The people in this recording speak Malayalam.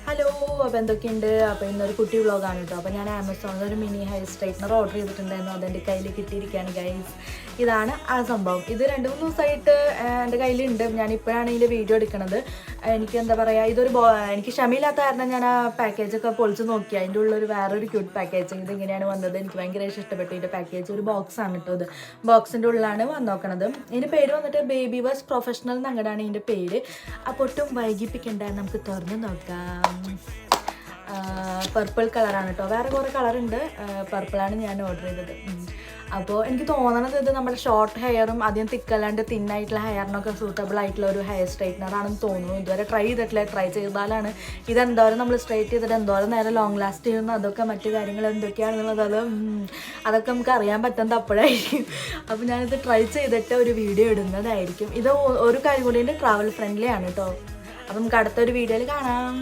ഹലോ, അപ്പോൾ എന്തൊക്കെയുണ്ട്? അപ്പോൾ ഇന്നൊരു കുട്ടി വ്ളോഗാണ് കേട്ടോ. അപ്പോൾ ഞാൻ ആമസോണിൽ ഒരു മിനി ഹെയർ സ്ട്രൈറ്റ്നർ ഓർഡർ ചെയ്തിട്ടുണ്ടായിരുന്നു. അതെൻ്റെ കയ്യിൽ കിട്ടിയിരിക്കുകയാണ് ഗൈസ്. ഇതാണ് ആ സംഭവം. ഇത് 2-3 ദിവസമായിട്ട് എൻ്റെ കയ്യിലുണ്ട്. ഞാനിപ്പോഴാണ് ഇതിൻ്റെ വീഡിയോ എടുക്കുന്നത്. എനിക്ക് എന്താ പറയുക, എനിക്ക് ക്ഷമയില്ലാത്ത കാരണം ഞാൻ ആ പാക്കേജൊക്കെ പൊളിച്ച് നോക്കി. അതിൻ്റെ ഉള്ളൊരു വേറൊരു ക്യൂട്ട് പാക്കേജിങ് ഇതിങ്ങനെയാണ് വന്നത്. എനിക്ക് ഭയങ്കര ഇഷ്ടപ്പെട്ടു ഇതിൻ്റെ പാക്കേജ്. ഒരു ബോക്സാണ് കേട്ടോ ഇത്. ബോക്സിൻ്റെ ഉള്ളിലാണ് വന്നോക്കണത്. ഇതിൻ്റെ പേര് വന്നിട്ട് ബേബി വാഷ് പ്രൊഫഷണൽ എന്നങ്ങടാണ് ഇതിൻ്റെ പേര്. അപ്പോൾ ഒട്ടും വൈകിപ്പിക്കണ്ട, നമുക്ക് തുറന്ന് നോക്കാം. പർപ്പിൾ കളറാണ് കേട്ടോ. വേറെ കുറേ കളറുണ്ട്. പർപ്പിളാണ് ഞാൻ ഓർഡർ ചെയ്തത്. അപ്പോൾ എനിക്ക് തോന്നണത് ഇത് നമ്മുടെ ഷോർട്ട് ഹെയറും അധികം തിക്കല്ലാണ്ട് തിന്നായിട്ടുള്ള ഹെയറിനൊക്കെ സൂട്ടബിൾ ആയിട്ടുള്ള ഒരു ഹെയർ സ്ട്രൈറ്റ്നറാണെന്ന് തോന്നുന്നു. ഇതുവരെ ട്രൈ ചെയ്തിട്ടില്ല. ട്രൈ ചെയ്താലാണ് ഇതെന്തോരം നമ്മൾ സ്ട്രൈറ്റ് ചെയ്തിട്ട് എന്തോരം നേരം ലോങ് ലാസ്റ്റ് ചെയ്യുന്നു, അതൊക്കെ മറ്റു കാര്യങ്ങൾ എന്തൊക്കെയാണെന്നുള്ളത് അതൊക്കെ നമുക്ക് അറിയാൻ പറ്റുന്നത് അപ്പോഴായിരിക്കും. അപ്പോൾ ഞാനിത് ട്രൈ ചെയ്തിട്ട് ഒരു വീഡിയോ ഇടുന്നതായിരിക്കും. ഇത് ഒരു കാര്യം കൂടി ട്രാവൽ ഫ്രണ്ട്ലി ആണ് കേട്ടോ. അപ്പം നമുക്ക് അടുത്തൊരു വീഡിയോയിൽ കാണാം.